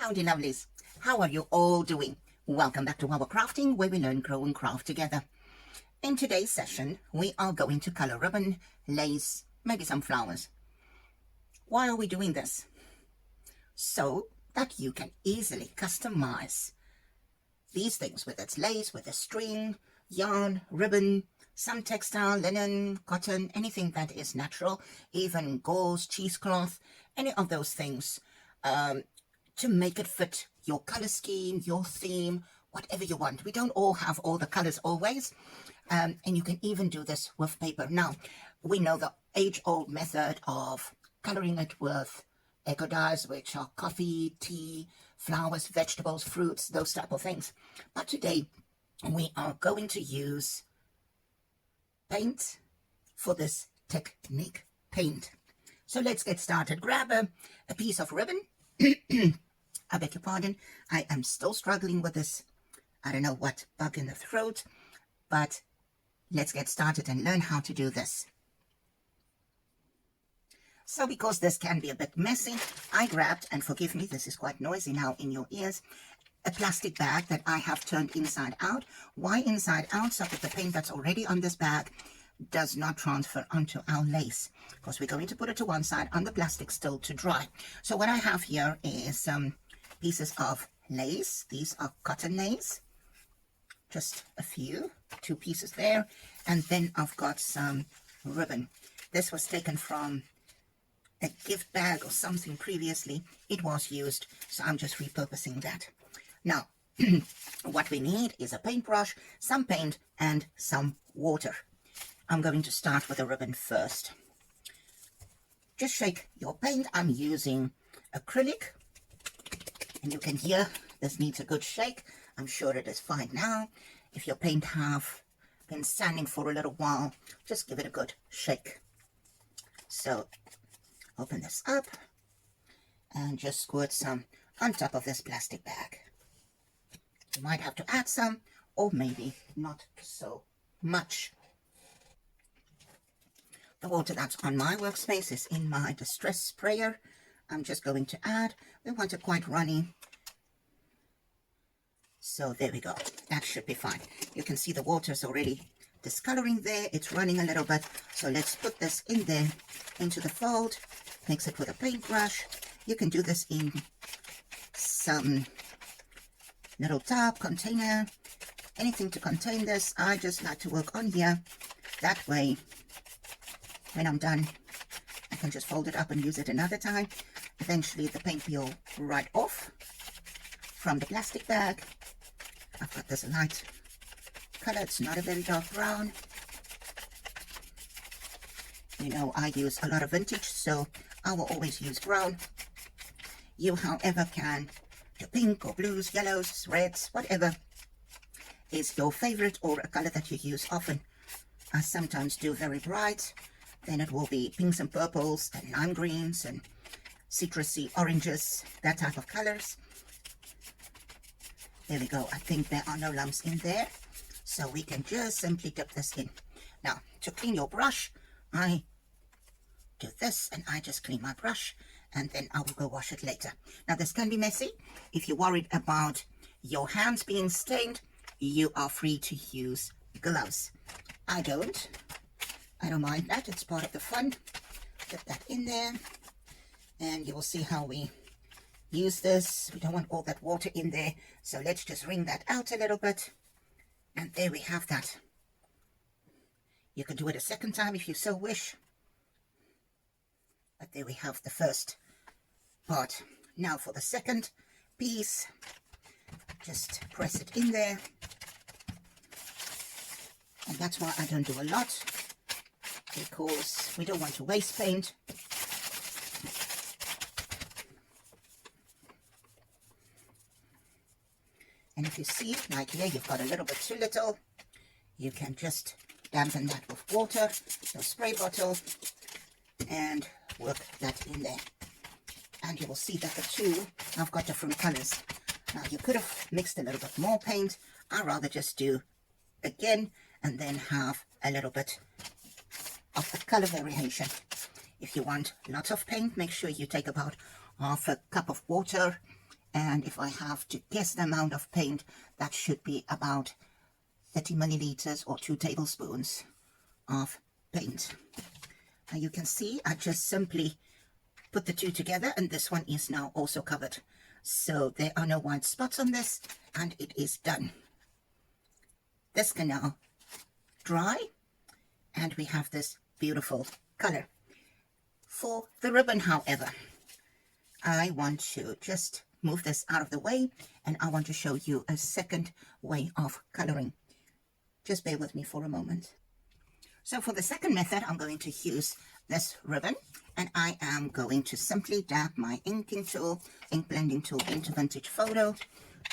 Howdy lovelies, how are you all doing? Welcome back to our crafting, where we learn, grow and craft together. In today's session, we are going to color ribbon, lace, maybe some flowers. Why are we doing this? So that you can easily customize these things, whether it's lace, whether it's string, yarn, ribbon, some textile, linen, cotton, anything that is natural, even gauze, cheesecloth, any of those things, to make it fit your color scheme, your theme, whatever you want. We don't all have all the colors always, and you can even do this with paper. Now, we know the age-old method of coloring it with eco dyes, which are coffee, tea, flowers, vegetables, fruits, those type of things. But today, we are going to use paint for this technique, paint. So let's get started. Grab a piece of ribbon. I beg your pardon, I am still struggling with this, I don't know what, bug in the throat, but let's get started and learn how to do this. So because this can be a bit messy, I grabbed, and forgive me, this is quite noisy now in your ears, a plastic bag that I have turned inside out. Why inside out? So that the paint that's already on this bag does not transfer onto our lace, because we're going to put it to one side on the plastic still to dry. So what I have here is some pieces of lace. These are cotton lace, just a few, 2 pieces there, and then I've got some ribbon. This was taken from a gift bag or something previously. It was used, so I'm just repurposing that. Now what we need is a paintbrush, some paint and some water. I'm going to start with a ribbon first. Just shake your paint. I'm using acrylic, and you can hear this needs a good shake. I'm sure it is fine now. If your paint have been standing for a little while, just give it a good shake. So open this up and just squirt some on top of this plastic bag. You might have to add some, or maybe not so much. The water that's on my workspace is in my distress sprayer. I'm just going to add. We want it quite runny. So there we go. That should be fine. You can see the water's already discoloring there. It's running a little bit. So let's put this in there, into the fold. Mix it with a paintbrush. You can do this in some little tub, container, anything to contain this. I just like to work on here. That way, when I'm done, I can just fold it up and use it another time. Eventually the paint peel right off from the plastic bag. I've got this light color. It's not a very dark brown. You know, I use a lot of vintage, so I will always use brown. You, however, can do pink or blues, yellows, reds, whatever is your favorite, or a color that you use often. I sometimes do very bright. Then it will be pinks and purples and lime greens and citrusy oranges, that type of colors. There we go. I think there are no lumps in there, so we can just simply dip this in. Now, to clean your brush, I do this and I just clean my brush, and then I will go wash it later. Now, this can be messy. If you're worried about your hands being stained, you are free to use gloves. I don't mind that. It's part of the fun. Get that in there, and you will see how we use this. We don't want all that water in there, so let's just wring that out a little bit, and there we have that. You can do it a second time if you so wish, but there we have the first part. Now for the second piece, just press it in there, and that's why I don't do a lot, because we don't want to waste paint. And if you see, like here, you've got a little bit too little, you can just dampen that with water, your spray bottle, and work that in there. And you will see that the two have got different colors. Now, you could have mixed a little bit more paint. I'd rather just do again and then have a little bit of the color variation. If you want lots of paint, make sure you take about half a cup of water And if I have to guess the amount of paint, that should be about 30 milliliters or 2 tablespoons of paint. Now you can see I just simply put the two together, and this one is now also covered. So there are no white spots on this, and it is done. This can now dry, and we have this beautiful color. For the ribbon, however, I want to just move this out of the way, and I want to show you a second way of coloring. Just bear with me for a moment. So for the second method, I'm going to use this ribbon, and I am going to simply dab my inking tool, ink blending tool, into Vintage Photo.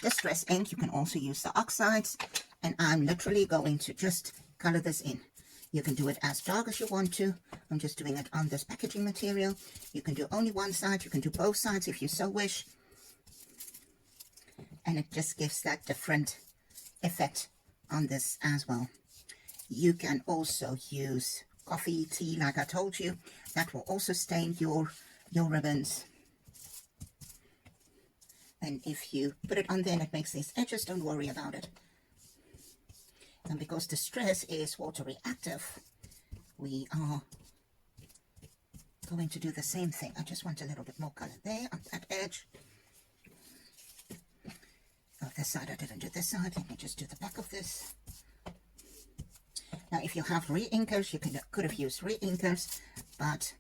Distress ink, you can also use the oxides, and I'm literally going to just color this in. You can do it as dark as you want to. I'm just doing it on this packaging material. You can do only one side, you can do both sides if you so wish. And it just gives that different effect on this as well. You can also use coffee, tea, like I told you. That will also stain your ribbons. And if you put it on there and it makes these edges, don't worry about it. And because Distress is water reactive, we are going to do the same thing. I just want a little bit more color there on that edge. Oh, this side, I didn't do this side. Let me just do the back of this. Now, if you have re-inkers, you could have used re-inkers, but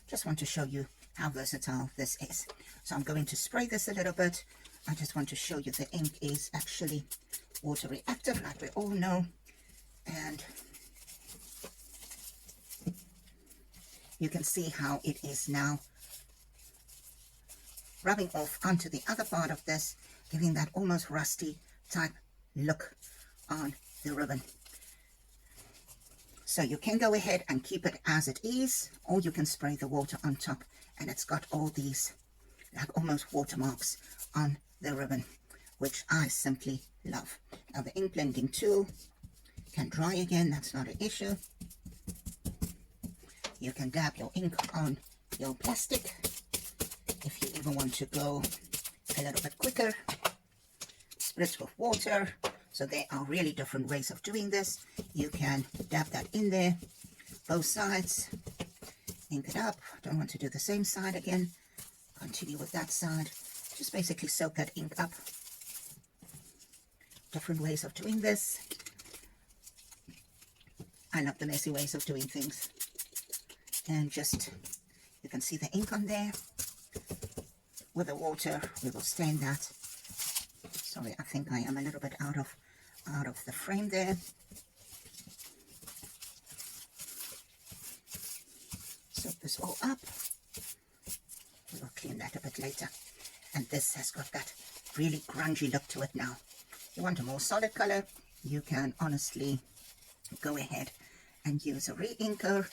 just want to show you how versatile this is. So I'm going to spray this a little bit. I just want to show you the ink is actually water reactive, like we all know. And you can see how it is now rubbing off onto the other part of this, giving that almost rusty type look on the ribbon. So you can go ahead and keep it as it is, or you can spray the water on top, and it's got all these like almost watermarks on the ribbon, which I simply love. Now the ink blending tool can dry again, that's not an issue. You can dab your ink on your plastic if you even want to go a little bit quicker. Spritz with water. So there are really different ways of doing this. You can dab that in there, both sides, ink it up. Don't want to do the same side again. Continue with that side. Just basically soak that ink up. Different ways of doing this. I love the messy ways of doing things. And just, you can see the ink on there. With the water, we will stain that. Sorry, I think I am a little bit out of the frame there. Soak this all up. We will clean that a bit later. And this has got that really grungy look to it now. If you want a more solid color, you can honestly go ahead and use a re-inker,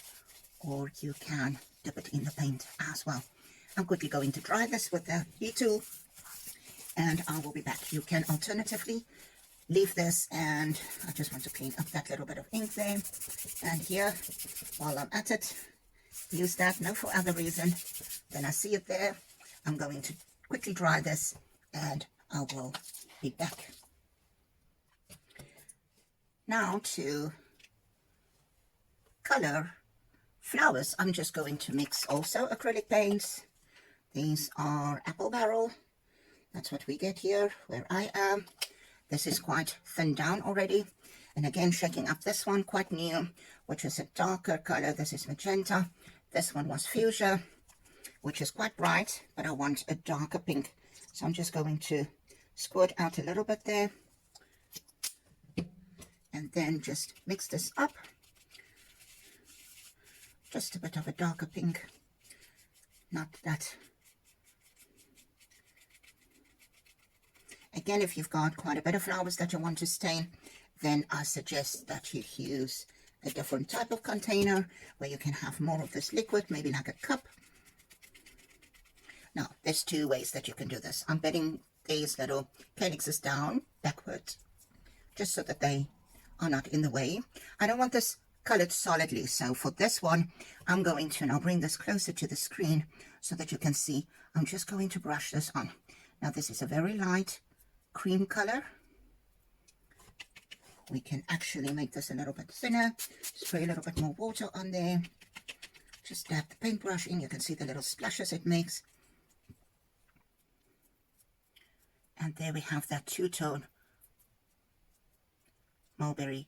or you can dip it in the paint as well. I'm quickly going to dry this with the heat tool, and I will be back. You can alternatively leave this, and I just want to clean up that little bit of ink there. And here, while I'm at it, use that, no for other reason than I see it there. I'm going to quickly dry this, and I will be back. Now to color flowers, I'm just going to mix also acrylic paints. These are Apple Barrel. That's what we get here where I am. This is quite thinned down already. And again, shaking up this one, quite new, which is a darker color. This is magenta. This one was fuchsia, which is quite bright, but I want a darker pink. So I'm just going to squirt out a little bit there. And then just mix this up. Just a bit of a darker pink. Not that. Again, if you've got quite a bit of flowers that you want to stain, then I suggest that you use a different type of container where you can have more of this liquid, maybe like a cup. Now, there's two ways that you can do this. I'm bedding these little calyxes down backwards, just so that they are not in the way. I don't want this colored solidly, so for this one, I'm going to, and I'll bring this closer to the screen so that you can see, I'm just going to brush this on. Now this is a very light cream color. We can actually make this a little bit thinner, spray a little bit more water on there. Just dab the paintbrush in, you can see the little splashes it makes. And there we have that two-tone mulberry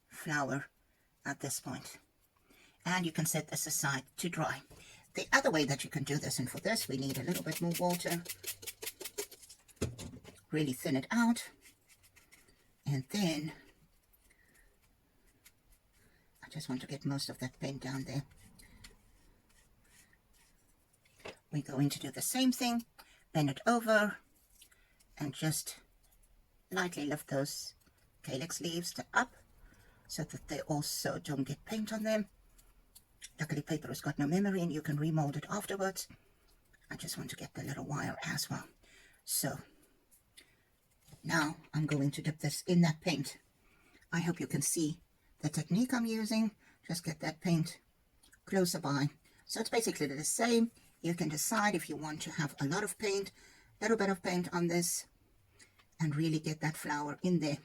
flower at this point. And you can set this aside to dry. The other way that you can do this, and for this we need a little bit more water. Really thin it out. And then I just want to get most of that paint down there. We're going to do the same thing, bend it over, and just lightly lift those calyx leaves up so that they also don't get paint on them. Luckily paper has got no memory and you can remold it afterwards. I just want to get the little wire as well. So now I'm going to dip this in that paint. I hope you can see the technique I'm using. Just get that paint closer by. So it's basically the same. You can decide if you want to have a lot of paint, a little bit of paint on this, and really get that flower in there.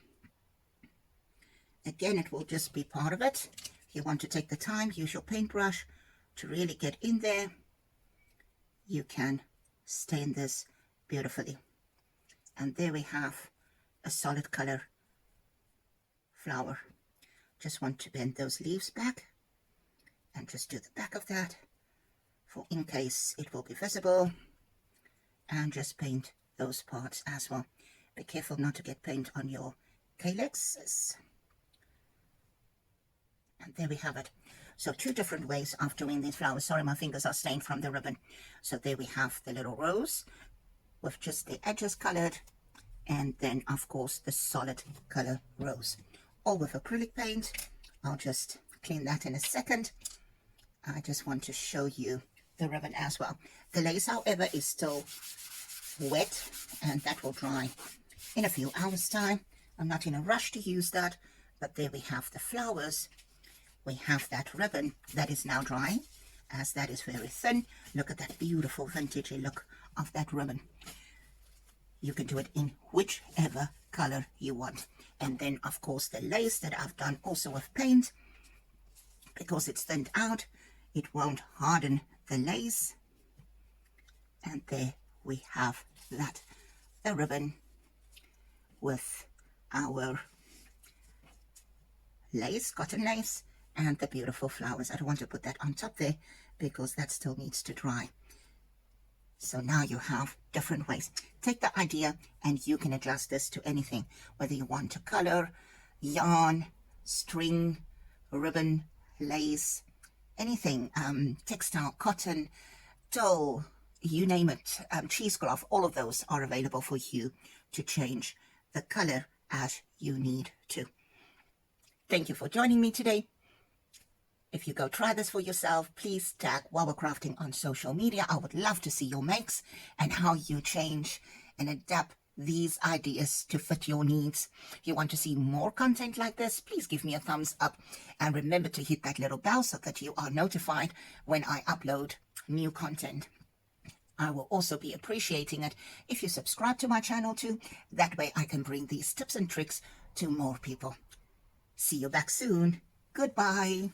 Again, it will just be part of it. If you want to take the time, use your paintbrush to really get in there. You can stain this beautifully. And there we have a solid color flower. Just want to bend those leaves back and just do the back of that for in case it will be visible, and just paint those parts as well. Be careful not to get paint on your calyxes. And there we have it. So two different ways of doing these flowers. Sorry, my fingers are stained from the ribbon. So there we have the little rose with just the edges colored, and then of course the solid color rose, all with acrylic paint. I'll just clean that in a second. I just want to show you the ribbon as well. The lace, however, is still wet, and that will dry in a few hours time. I'm not in a rush to use that, but there we have the flowers. We have that ribbon that is now drying, as that is very thin. Look at that beautiful vintagey look of that ribbon. You can do it in whichever color you want. And then of course the lace that I've done also with paint, because it's thinned out, it won't harden the lace. And there we have that, a ribbon with our lace, cotton lace, and the beautiful flowers. I don't want to put that on top there because that still needs to dry. So now you have different ways. Take the idea and you can adjust this to anything, whether you want to color, yarn, string, ribbon, lace, anything, textile, cotton, tulle, you name it, cheesecloth, all of those are available for you to change the color as you need to. Thank you for joining me today. If you go try this for yourself, please tag While We're Crafting on social media. I would love to see your makes and how you change and adapt these ideas to fit your needs. If you want to see more content like this, please give me a thumbs up. And remember to hit that little bell so that you are notified when I upload new content. I will also be appreciating it if you subscribe to my channel too. That way I can bring these tips and tricks to more people. See you back soon. Goodbye.